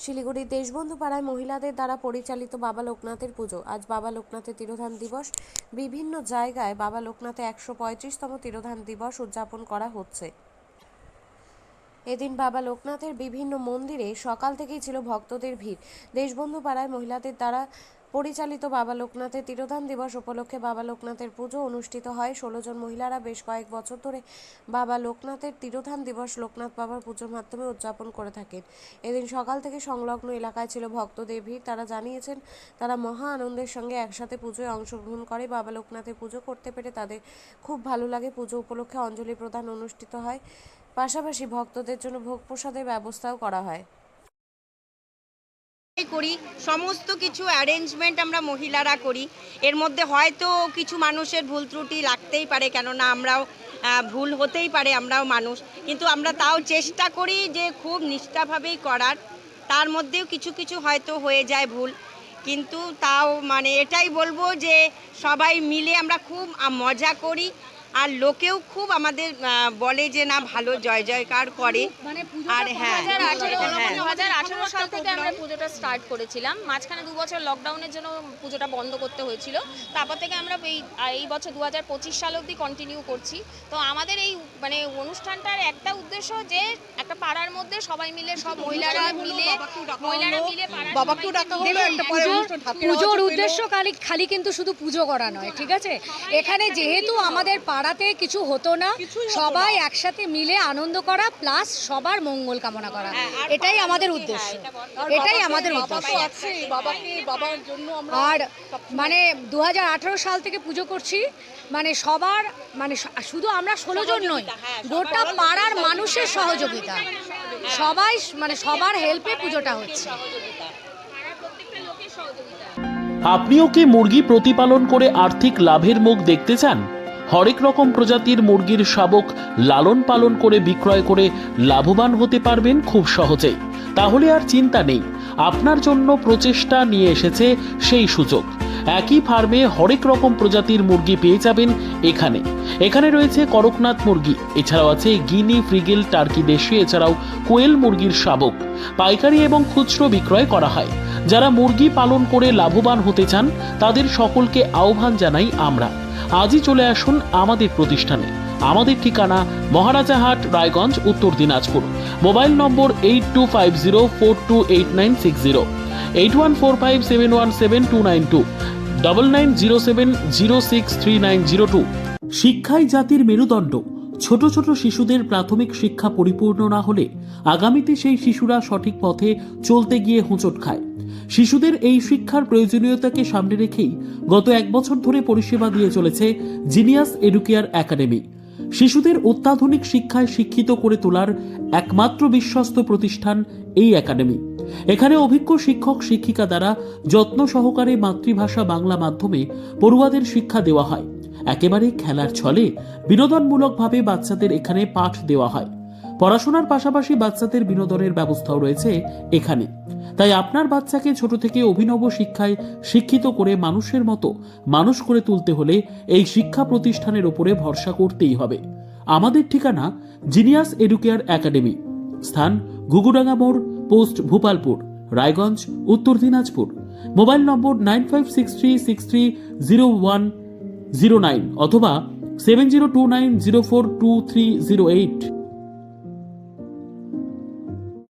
শিলিগুড়ির দেশবন্ধু পাড়ায় মহিলাদের দ্বারা পরিচালিত বাবা লোকনাথের পুজো। আজ বাবা লোকনাথের তিরোধান দিবস। বিভিন্ন জায়গায় বাবা লোকনাথের 135তম তিরোধান দিবস উদযাপন করা হচ্ছে। এদিন বাবা লোকনাথের বিভিন্ন মন্দিরে সকাল থেকেই ছিল ভক্তদের ভিড়। দেশবন্ধু পাড়ায় মহিলাদের দ্বারা পরিচালিত বাবা লোকনাথের তিরোধান দিবস উপলক্ষে বাবা লোকনাথের পুজো অনুষ্ঠিত হয়। 16 জন মহিলারা বেশ কয়েক বছর ধরে বাবা লোকনাথের তিরোধান দিবস লোকনাথ বাবার পুজোর মাধ্যমে উদযাপন করে থাকেন। এদিন সকাল থেকে সংলগ্ন এলাকায় ছিল ভক্তদের ভিড়। তারা জানিয়েছেন তারা মহা আনন্দের সঙ্গে একসাথে পুজোয় অংশগ্রহণ করে। বাবা লোকনাথের পুজো করতে পেরে তাদের খুব ভালো লাগে। পুজো উপলক্ষে অঞ্জলি প্রদান অনুষ্ঠিত হয়। পাশাপাশি ভক্তদের জন্য ভোগ প্রসাদের ব্যবস্থাও করা হয়। করি সমস্ত কিছু অ্যারেঞ্জমেন্ট আমরা মহিলারা করি। এর মধ্যে হয়তো কিছু মানুষের ভুল ত্রুটি লাগতেই পারে, কেননা আমরাও ভুল হতেই পারে, আমরাও মানুষ, কিন্তু আমরা তাও চেষ্টা করি যে খুব নিষ্ঠাভাবেই করার। তার মধ্যেও কিছু কিছু হয়তো হয়ে যায় ভুল, কিন্তু তাও মানে এটাই বলবো যে সবাই মিলে আমরা খুব মজা করি। আর লোকেও খুব আমাদের বলে যে না ভালো জয় জয়কার করে। আর হ্যাঁ, 2018 সাল থেকে আমরা পুজোটা স্টার্ট করেছিলাম। মাঝখানে 2 বছর লকডাউনের জন্য পুজোটা বন্ধ করতে হয়েছিল। তারপর থেকে আমরা এই বছর 2025 সাল অবধি কন্টিনিউ করছি। তো আমাদের এই মানে অনুষ্ঠানটার একটা উদ্দেশ্য যে একটা পাড়ার মধ্যে সবাই মিলে, সব মহিলারা মিলে বাবাকেও ডাকা হলো একটা পরে অনুষ্ঠান। পুজোর উদ্দেশ্য খালি কিন্তু শুধু পুজো করা নয়, ঠিক আছে? এখানে যেহেতু আমাদের পাড়াতে কিছু হতো না, সবাই একসাথে মিলে আনন্দ করা প্লাস সবার মঙ্গল কামনা করা, এটাই আমাদের উদ্দেশ্য, এটাই আমাদের উদ্দেশ্য। আর মানে 2018 সাল থেকে পুজো করছি, মানে সবার মানে শুধু আমরা 16 জন নই, গোটা পাড়ার মানুষের সহযোগিতা, সবাই মানে সবার হেল্পে পুজোটা হচ্ছে। আপনিও কি মুরগি প্রতিপালন করে আর্থিক লাভের মুখ দেখতে চান? হরেক রকম প্রজাতির মুরগির শাবক লালন পালন করে বিক্রয় করে লাভবান হতে পারবেন খুব সহজেই। তাহলে আর চিন্তা নেই, আপনার জন্য প্রচেষ্টা নিয়ে এসেছে সেই সুযোগ। একই ফার্মে হরেক রকম প্রজাতির মুরগি পেয়ে যাবেন এখানে রয়েছে করকনাথ মুরগি, এছাড়াও আছে গিনি, ফ্রিগেল, টার্কি দেশি, এছাড়াও কোয়েল মুরগির শাবক পাইকারি এবং খুচরো বিক্রয় করা হয়। যারা মুরগি পালন করে লাভবান হতে চান তাদের সকলকে আহ্বান জানাই আমরা। আজই চলে আসুন আমাদের প্রতিষ্ঠানে। আমাদের ঠিকানা মহারাজাহাট, রায়গঞ্জ, উত্তর দিনাজপুর। মোবাইল নম্বর 8250428960, 8145717292, 9907063902। শিক্ষাই জাতির মেরুদণ্ড। ছোট ছোট শিশুদের প্রাথমিক শিক্ষা পরিপূর্ণ না হলে আগামীতে সেই শিশুরা সঠিক পথে চলতে গিয়ে হোঁচট খায়। শিশুদের এই শিক্ষার প্রয়োজনীয়তাকে সামনে রেখেই গত 1 বছর ধরে পরিষেবা দিয়ে চলেছে জিনিয়াস এডুকেয়ার একাডেমি। শিশুদের অত্যাধুনিক শিক্ষায় শিক্ষিত করে তোলার একমাত্র বিশ্বস্ত প্রতিষ্ঠান এই একাডেমি। এখানে অভিজ্ঞ শিক্ষক শিক্ষিকা দ্বারা যত্ন সহকারে মাতৃভাষা বাংলা মাধ্যমে পড়ুয়াদের শিক্ষা দেওয়া হয়। একেবারে খেলার ছলে বিনোদনমূলকভাবে বাচ্চাদের এখানে পাঠ দেওয়া হয়। পড়াশোনার পাশাপাশি বাচ্চাদের বিনোদনের ব্যবস্থাও রয়েছে এখানে। তাই আপনার বাচ্চাকে ছোট থেকে অভিনব শিক্ষায় শিক্ষিত করে মানুষের মতো মানুষ করে তুলতে হলে এই শিক্ষা প্রতিষ্ঠানের উপরে ভরসা করতেই হবে। আমাদের ঠিকানা জিনিয়াস এডুকেয়ার একাডেমি, স্থান ঘুঘুডাঙ্গা মোড়, পোস্ট ভূপালপুর, রায়গঞ্জ, উত্তর দিনাজপুর। মোবাইল নম্বর 9563630109 অথবা 7029042308।